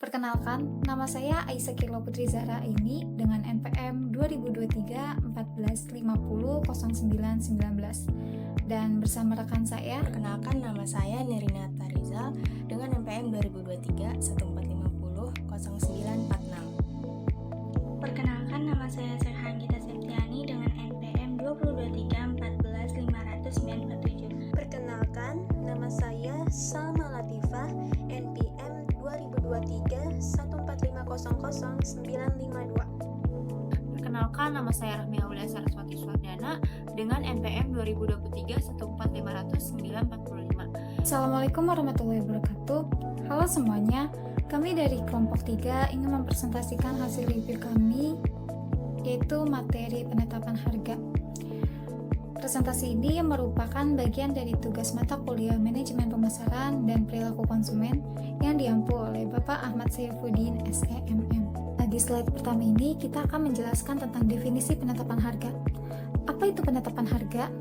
Perkenalkan, nama saya Aisyah Kirlo Putri Zahra Aini dengan NPM 2023 1450 0919 dan bersama rekan saya. Perkenalkan, nama saya Nirina Tarizal dengan NPM 2023 1450 0946. Perkenalkan, nama saya Serhan Gita Septiani dengan NPM 2023 14 597. Perkenalkan, nama saya Salma Latifah, NPM 2023 1450 952. Perkenalkan, nama saya Rahmi Aulia Saraswati Swardana dengan NPM 2023 14500 945. Assalamualaikum warahmatullahi wabarakatuh. Halo semuanya, kami dari kelompok 3 ingin mempresentasikan hasil review kami, yaitu materi penetapan harga. Presentasi ini merupakan bagian dari tugas mata kuliah Manajemen Pemasaran dan Perilaku Konsumen yang diampu oleh Bapak Ahmad Saifuddin, SEMM. Nah, di slide pertama ini kita akan menjelaskan tentang definisi penetapan harga. Apa itu penetapan harga?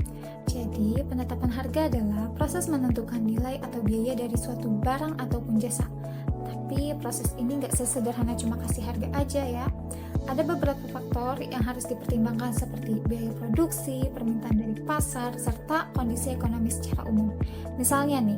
Jadi, penetapan harga adalah proses menentukan nilai atau biaya dari suatu barang ataupun jasa. Tapi proses ini nggak sesederhana cuma kasih harga aja ya. Ada beberapa faktor yang harus dipertimbangkan seperti biaya produksi, permintaan dari pasar, serta kondisi ekonomi secara umum. Misalnya nih,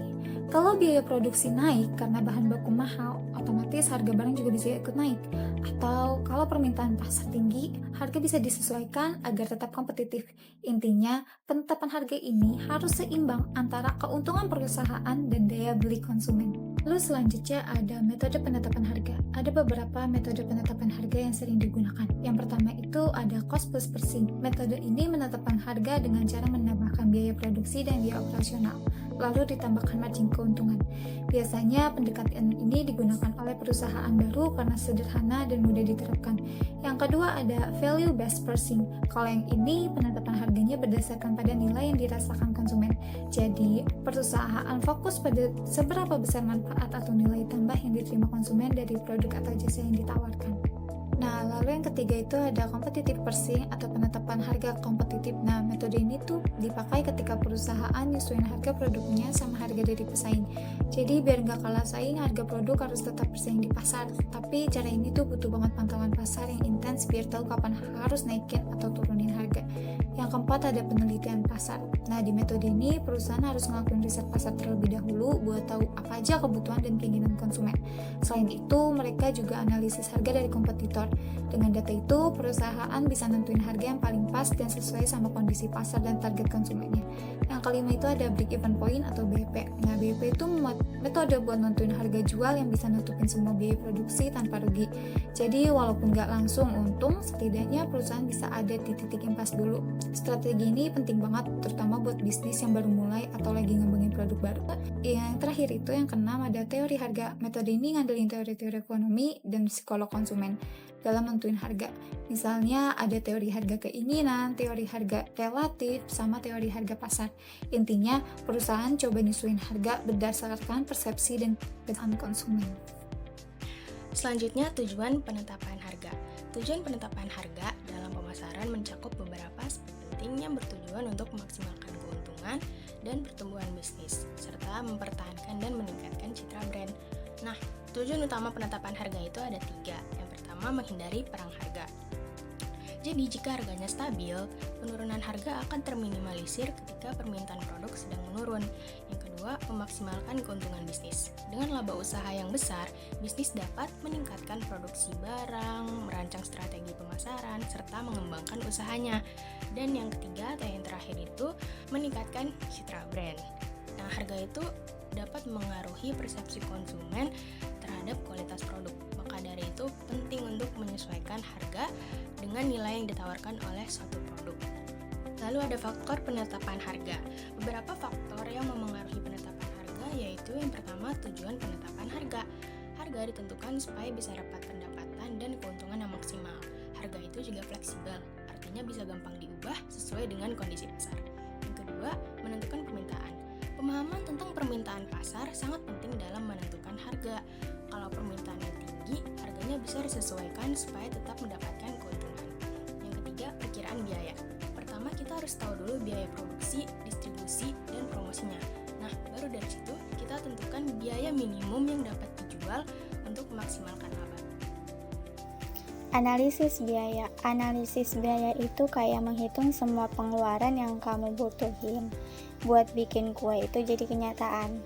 kalau biaya produksi naik karena bahan baku mahal, otomatis harga barang juga bisa ikut naik. Atau kalau permintaan pasar tinggi, harga bisa disesuaikan agar tetap kompetitif. Intinya, penetapan harga ini harus seimbang antara keuntungan perusahaan dan daya beli konsumen. Lalu selanjutnya ada metode penetapan harga. Ada beberapa metode penetapan harga yang sering digunakan. Yang pertama itu ada cost plus pricing. Metode ini menetapkan harga dengan cara menambahkan biaya produksi dan biaya operasional, lalu ditambahkan margin keuntungan. Biasanya pendekatan ini digunakan oleh perusahaan baru karena sederhana dan mudah diterapkan. Yang kedua ada value based pricing. Kalau yang ini penetapan harganya berdasarkan pada nilai yang dirasakan konsumen. Jadi perusahaan fokus pada seberapa besar manfaat atau nilai tambah yang diterima konsumen dari produk atau jasa yang ditawarkan. Nah, lalu yang ketiga itu ada competitive pricing atau penetapan harga kompetitif. Nah, metode ini tuh dipakai ketika perusahaan nyesuaiin harga produknya sama harga dari pesaing. Jadi biar nggak kalah saing, harga produk harus tetap bersaing di pasar. Tapi cara ini tuh butuh banget pantauan pasar yang intens biar tahu kapan harus naikin atau turunin harga. Yang keempat ada penelitian pasar. Nah, di metode ini perusahaan harus ngelakuin riset pasar terlebih dahulu buat tahu apa aja kebutuhan dan keinginan konsumen. Selain itu, mereka juga analisis harga dari kompetitor. Dengan data itu, perusahaan bisa nentuin harga yang paling pas dan sesuai sama kondisi pasar dan target konsumennya. Yang kelima itu ada break even point atau BEP. Nah, BEP itu metode buat nentuin harga jual yang bisa nutupin semua biaya produksi tanpa rugi. Jadi, walaupun nggak langsung untung, setidaknya perusahaan bisa ada di titik yang pas dulu. Strategi ini penting banget, terutama buat bisnis yang baru mulai atau lagi ngembangin produk baru. Yang terakhir itu yang keenam ada teori harga. Metode ini ngandelin teori-teori ekonomi dan psikolog konsumen dalam nentuin harga. Misalnya ada teori harga keinginan, teori harga relatif, sama teori harga pasar. Intinya, perusahaan coba nyesuaiin harga berdasarkan persepsi dan kebutuhan konsumen. Selanjutnya, tujuan penetapan harga. Tujuan penetapan harga dalam pemasaran mencakup beberapa aspek penting yang bertujuan untuk memaksimalkan keuntungan dan pertumbuhan bisnis, serta mempertahankan dan meningkatkan citra brand. Nah, tujuan utama penetapan harga itu ada 3. Yang pertama, menghindari perang harga. Jadi, jika harganya stabil, penurunan harga akan terminimalisir ketika permintaan produk sedang menurun. Yang kedua, memaksimalkan keuntungan bisnis. Dengan laba usaha yang besar, bisnis dapat meningkatkan produksi barang, merancang strategi pemasaran, serta mengembangkan usahanya. Dan yang ketiga atau yang terakhir itu, meningkatkan citra brand. Nah, harga itu dapat mengaruhi persepsi konsumen terhadap kualitas produk. Maka dari itu penting untuk menyesuaikan harga dengan nilai yang ditawarkan oleh suatu produk. Lalu ada faktor penetapan harga. Beberapa faktor yang memengaruhi penetapan harga yaitu yang pertama tujuan penetapan harga. Harga ditentukan supaya bisa dapat pendapatan dan keuntungan yang maksimal. Harga itu juga fleksibel, artinya bisa gampang diubah sesuai dengan kondisi pasar. Yang kedua, menentukan permintaan. Pemahaman tentang permintaan pasar sangat penting dalam menentukan harga. Kalau permintaannya tinggi, harganya bisa disesuaikan supaya tetap mendapatkan keuntungan. Yang ketiga, perkiraan biaya. Pertama, kita harus tahu dulu biaya produksi, distribusi, dan promosinya. Nah, baru dari situ kita tentukan biaya minimum yang dapat dijual untuk memaksimalkan laba. Analisis biaya. Analisis biaya itu kayak menghitung semua pengeluaran yang kamu butuhin buat bikin kue itu jadi kenyataan.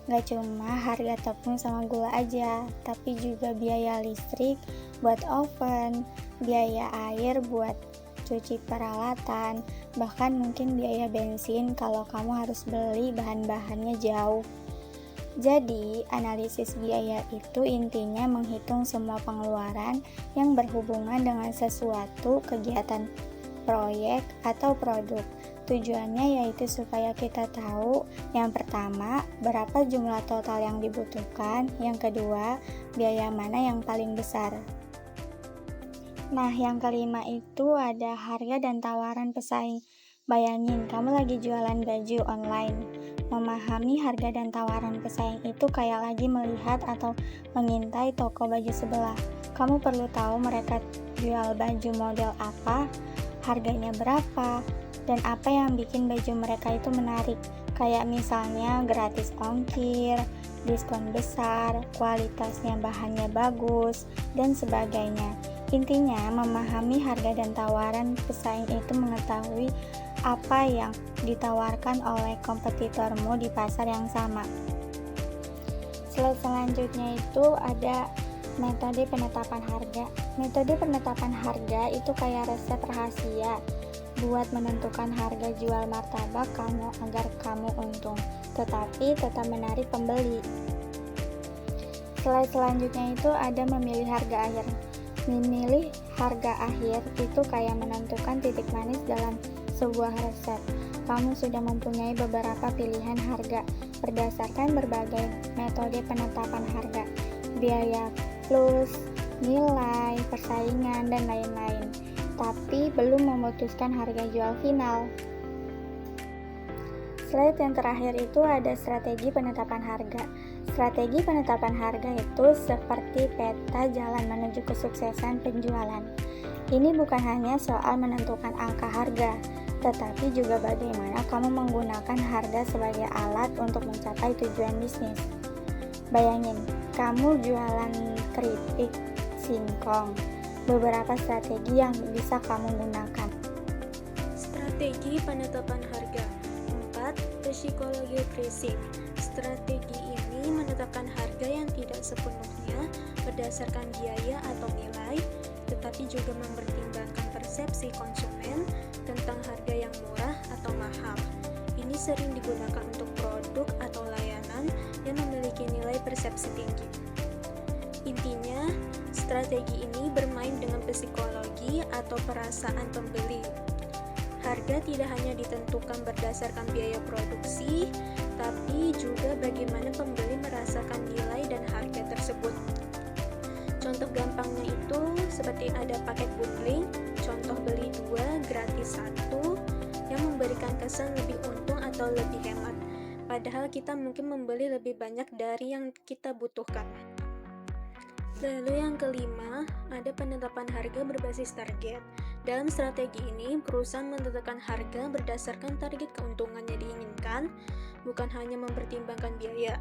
Gak cuma harga tepung sama gula aja, tapi juga biaya listrik buat oven, biaya air buat cuci peralatan, bahkan mungkin biaya bensin kalau kamu harus beli bahan-bahannya jauh. Jadi, analisis biaya itu intinya menghitung semua pengeluaran yang berhubungan dengan sesuatu kegiatan, proyek, atau produk. Tujuannya yaitu supaya kita tahu, yang pertama, berapa jumlah total yang dibutuhkan, yang kedua, biaya mana yang paling besar. Nah, yang kelima itu ada harga dan tawaran pesaing. Bayangin, kamu lagi jualan baju online. Memahami harga dan tawaran pesaing itu kayak lagi melihat atau mengintai toko baju sebelah. Kamu perlu tahu mereka jual baju model apa, harganya berapa, dan apa yang bikin baju mereka itu menarik. Kayak misalnya gratis ongkir, diskon besar, kualitasnya bahannya bagus, dan sebagainya. Intinya, memahami harga dan tawaran pesaing itu mengetahui apa yang ditawarkan oleh kompetitormu di pasar yang sama. Selanjutnya itu ada metode penetapan harga. Metode penetapan harga itu kayak resep rahasia buat menentukan harga jual martabak kamu agar kamu untung, tetapi tetap menarik pembeli. Selanjutnya itu ada memilih harga akhir. Memilih harga akhir itu kayak menentukan titik manis dalam sebuah resep. Kamu sudah mempunyai beberapa pilihan harga berdasarkan berbagai metode penetapan harga, biaya plus, nilai, persaingan, dan lain-lain, tapi belum memutuskan harga jual final. Slide yang terakhir itu ada strategi penetapan harga. Strategi penetapan harga itu seperti peta jalan menuju kesuksesan penjualan. Ini bukan hanya soal menentukan angka harga, tetapi juga bagaimana kamu menggunakan harga sebagai alat untuk mencapai tujuan bisnis. Bayangin, kamu jualan keripik singkong. Beberapa strategi yang bisa kamu gunakan. Strategi penetapan harga. 4. Psikologi pricing. Strategi ini menetapkan harga yang tidak sepenuhnya berdasarkan biaya atau nilai, tetapi juga mempertimbangkan persepsi konsumen tentang harga yang murah atau mahal. Ini sering digunakan untuk produk atau layanan yang memiliki nilai persepsi tinggi. Intinya, strategi ini bermain dengan psikologi atau perasaan pembeli. Harga tidak hanya ditentukan berdasarkan biaya produksi, tapi juga bagaimana pembeli merasakan nilai dan harga tersebut. Contoh gampangnya itu seperti ada paket bundling, contoh beli 2 gratis 1, yang memberikan kesan lebih untung atau lebih hemat. Padahal kita mungkin membeli lebih banyak dari yang kita butuhkan. Lalu yang kelima, ada penetapan harga berbasis target. Dalam strategi ini, perusahaan menentukan harga berdasarkan target keuntungan yang diinginkan, bukan hanya mempertimbangkan biaya.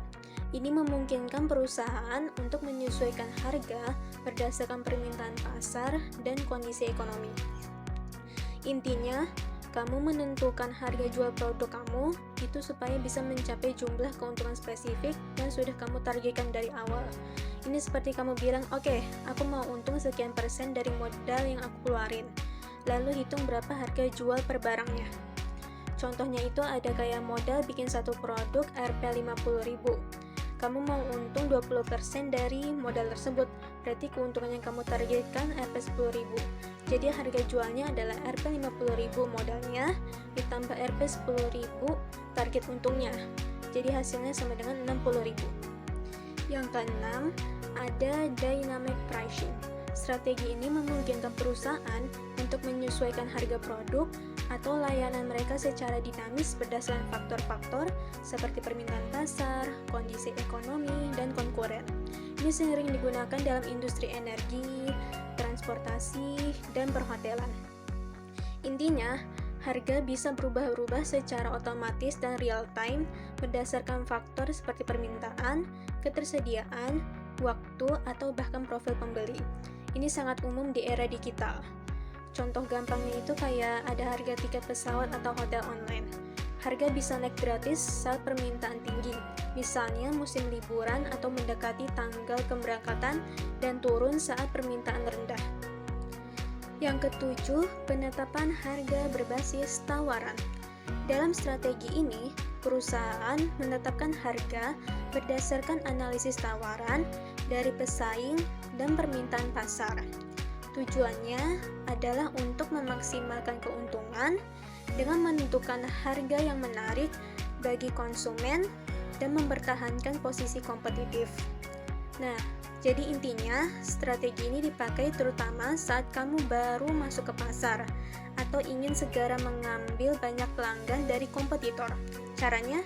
Ini memungkinkan perusahaan untuk menyesuaikan harga berdasarkan permintaan pasar dan kondisi ekonomi. Intinya, kamu menentukan harga jual produk kamu itu supaya bisa mencapai jumlah keuntungan spesifik yang sudah kamu targetkan dari awal. Ini seperti kamu bilang, oke, aku mau untung sekian persen dari modal yang aku keluarin. Lalu hitung berapa harga jual per barangnya. Contohnya itu ada kayak modal bikin satu produk Rp 50.000. Kamu mau untung 20% dari modal tersebut, berarti keuntungan yang kamu targetkan Rp 10.000. Jadi harga jualnya adalah Rp 50.000 modalnya, ditambah Rp 10.000 target untungnya. Jadi hasilnya sama dengan 60.000. Yang keenam, ada dynamic pricing. Strategi ini memungkinkan perusahaan untuk menyesuaikan harga produk atau layanan mereka secara dinamis berdasarkan faktor-faktor seperti permintaan pasar, kondisi ekonomi, dan konkuren. Ini sering digunakan dalam industri energi, transportasi, dan perhotelan. Intinya, harga bisa berubah-ubah secara otomatis dan real time berdasarkan faktor seperti permintaan, ketersediaan, waktu, atau bahkan profil pembeli. Ini sangat umum di era digital. Contoh gampangnya itu kayak ada harga tiket pesawat atau hotel online. Harga bisa naik gratis saat permintaan tinggi, misalnya musim liburan atau mendekati tanggal keberangkatan, dan turun saat permintaan rendah. Yang ketujuh, penetapan harga berbasis tawaran. Dalam strategi ini, perusahaan menetapkan harga berdasarkan analisis tawaran dari pesaing dan permintaan pasar. Tujuannya adalah untuk memaksimalkan keuntungan dengan menentukan harga yang menarik bagi konsumen dan mempertahankan posisi kompetitif. Nah, jadi intinya strategi ini dipakai terutama saat kamu baru masuk ke pasar atau ingin segera mengambil banyak pelanggan dari kompetitor. Caranya,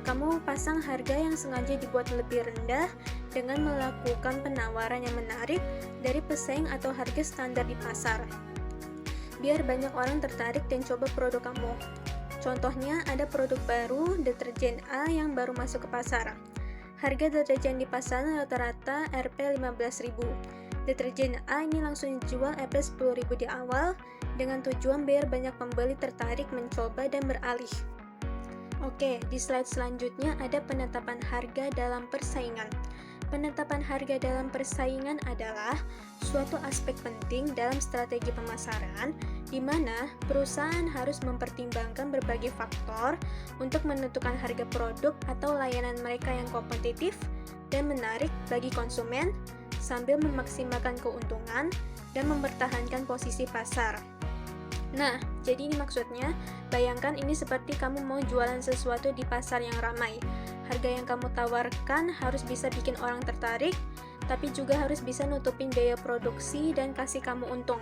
kamu pasang harga yang sengaja dibuat lebih rendah dengan melakukan penawaran yang menarik dari pesaing atau harga standar di pasar, biar banyak orang tertarik dan coba produk kamu. Contohnya, ada produk baru, deterjen A yang baru masuk ke pasar. Harga deterjen di pasaran rata-rata Rp 15.000. Deterjen A ini langsung dijual Rp 10.000 di awal, dengan tujuan biar banyak pembeli tertarik mencoba dan beralih. Oke, di slide selanjutnya ada penetapan harga dalam persaingan. Penetapan harga dalam persaingan adalah suatu aspek penting dalam strategi pemasaran, di mana perusahaan harus mempertimbangkan berbagai faktor untuk menentukan harga produk atau layanan mereka yang kompetitif dan menarik bagi konsumen, sambil memaksimalkan keuntungan dan mempertahankan posisi pasar. Nah, jadi ini maksudnya, bayangkan ini seperti kamu mau jualan sesuatu di pasar yang ramai. Harga yang kamu tawarkan harus bisa bikin orang tertarik, tapi juga harus bisa nutupin biaya produksi dan kasih kamu untung.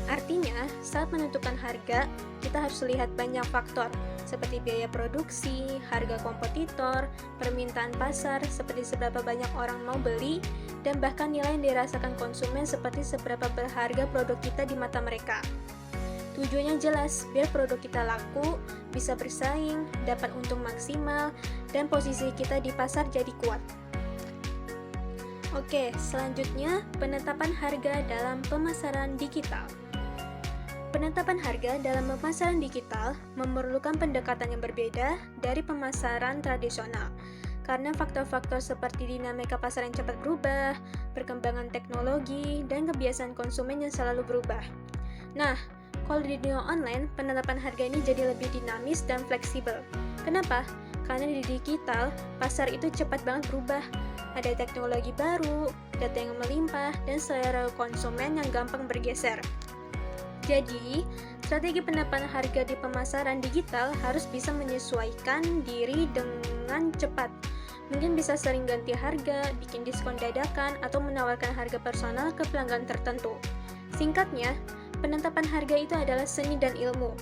Artinya, saat menentukan harga, kita harus lihat banyak faktor, seperti biaya produksi, harga kompetitor, permintaan pasar, seperti seberapa banyak orang mau beli, dan bahkan nilai yang dirasakan konsumen seperti seberapa berharga produk kita di mata mereka. Tujuannya jelas, biar produk kita laku, bisa bersaing, dapat untung maksimal, dan posisi kita di pasar jadi kuat. Oke, selanjutnya penetapan harga dalam pemasaran digital. Penetapan harga dalam pemasaran digital memerlukan pendekatan yang berbeda dari pemasaran tradisional, karena faktor-faktor seperti dinamika pasar yang cepat berubah, perkembangan teknologi, dan kebiasaan konsumen yang selalu berubah. Nah, kalau di dunia online, penetapan harga ini jadi lebih dinamis dan fleksibel. Kenapa? Karena di digital, pasar itu cepat banget berubah. Ada teknologi baru, data yang melimpah, dan selera konsumen yang gampang bergeser. Jadi, strategi penetapan harga di pemasaran digital harus bisa menyesuaikan diri dengan cepat. Mungkin bisa sering ganti harga, bikin diskon dadakan, atau menawarkan harga personal ke pelanggan tertentu. Singkatnya, penetapan harga itu adalah seni dan ilmu.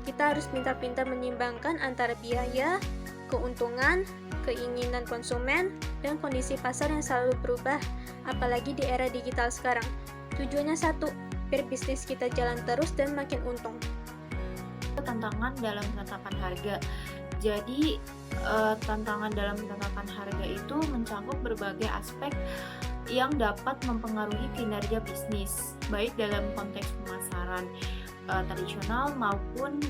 Kita harus pintar-pintar menyimbangkan antara biaya, keuntungan, keinginan konsumen, dan kondisi pasar yang selalu berubah, apalagi di era digital sekarang. Tujuannya satu, biar bisnis kita jalan terus dan makin untung. Tantangan dalam penetapan harga. Jadi, tantangan dalam penetapan harga itu mencakup berbagai aspek yang dapat mempengaruhi kinerja bisnis, baik dalam konteks pemasaran tradisional maupun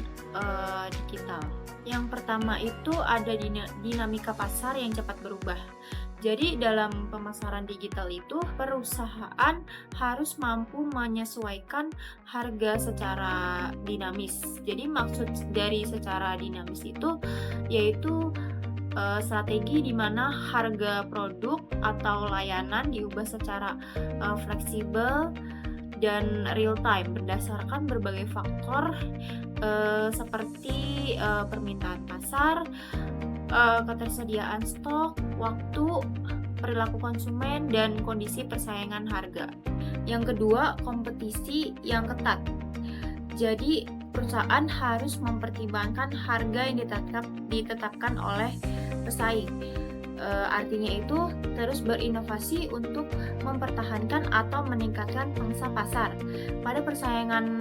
digital. Yang pertama itu ada dinamika pasar yang cepat berubah. Jadi dalam pemasaran digital itu perusahaan harus mampu menyesuaikan harga secara dinamis. Jadi maksud dari secara dinamis itu yaitu strategi di mana harga produk atau layanan diubah secara fleksibel dan real time berdasarkan berbagai faktor seperti permintaan pasar, ketersediaan stok, waktu, perilaku konsumen, dan kondisi persaingan harga. Yang kedua, kompetisi yang ketat. Jadi, perusahaan harus mempertimbangkan harga yang ditetapkan oleh pesaing. Artinya itu terus berinovasi untuk mempertahankan atau meningkatkan pangsa pasar. Pada persaingan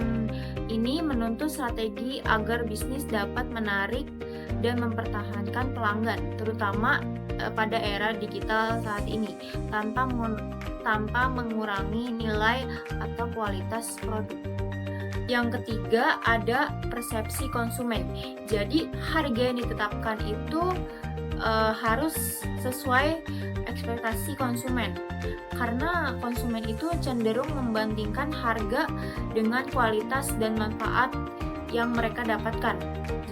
ini menuntut strategi agar bisnis dapat menarik dan mempertahankan pelanggan, terutama pada era digital saat ini, tanpa mengurangi nilai atau kualitas produk. Yang ketiga, ada persepsi konsumen. Jadi harga yang ditetapkan itu harus sesuai ekspektasi konsumen, karena konsumen itu cenderung membandingkan harga dengan kualitas dan manfaat yang mereka dapatkan.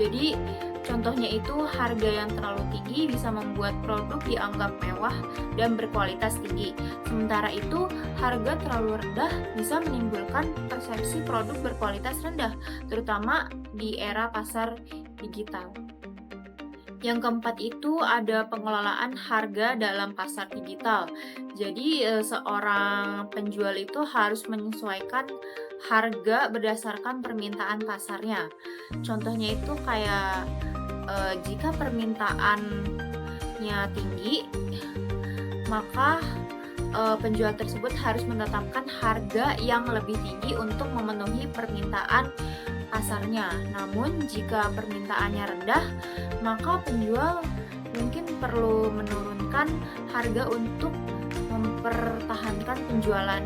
Jadi contohnya itu harga yang terlalu tinggi bisa membuat produk dianggap mewah dan berkualitas tinggi. Sementara itu, harga terlalu rendah bisa menimbulkan persepsi produk berkualitas rendah, terutama di era pasar digital. Yang keempat itu ada pengelolaan harga dalam pasar digital. Jadi seorang penjual itu harus menyesuaikan harga berdasarkan permintaan pasarnya. Contohnya itu kayak jika permintaannya tinggi, maka penjual tersebut harus menetapkan harga yang lebih tinggi untuk memenuhi permintaan pasarnya. Namun jika permintaannya rendah, maka penjual mungkin perlu menurunkan harga untuk mempertahankan penjualan.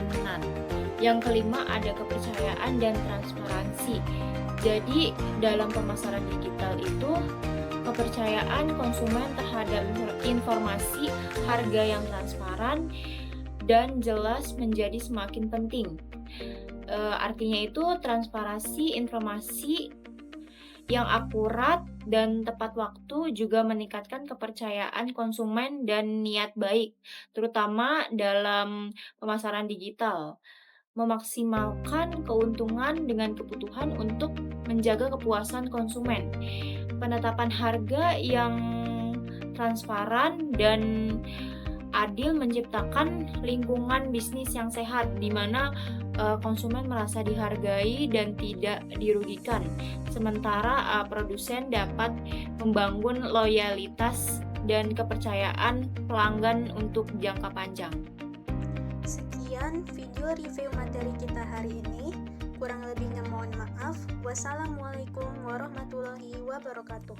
Yang kelima ada kepercayaan dan transparansi. Jadi dalam pemasaran digital itu kepercayaan konsumen terhadap informasi harga yang transparan dan jelas menjadi semakin penting. Artinya itu transparansi informasi yang akurat dan tepat waktu juga meningkatkan kepercayaan konsumen dan niat baik, terutama dalam pemasaran digital. Memaksimalkan keuntungan dengan kebutuhan untuk menjaga kepuasan konsumen. Penetapan harga yang transparan dan adil menciptakan lingkungan bisnis yang sehat, di mana konsumen merasa dihargai dan tidak dirugikan. Sementara produsen dapat membangun loyalitas dan kepercayaan pelanggan untuk jangka panjang. Sekian video review materi kita hari ini. Kurang lebihnya mohon maaf. Wassalamualaikum warahmatullahi wabarakatuh.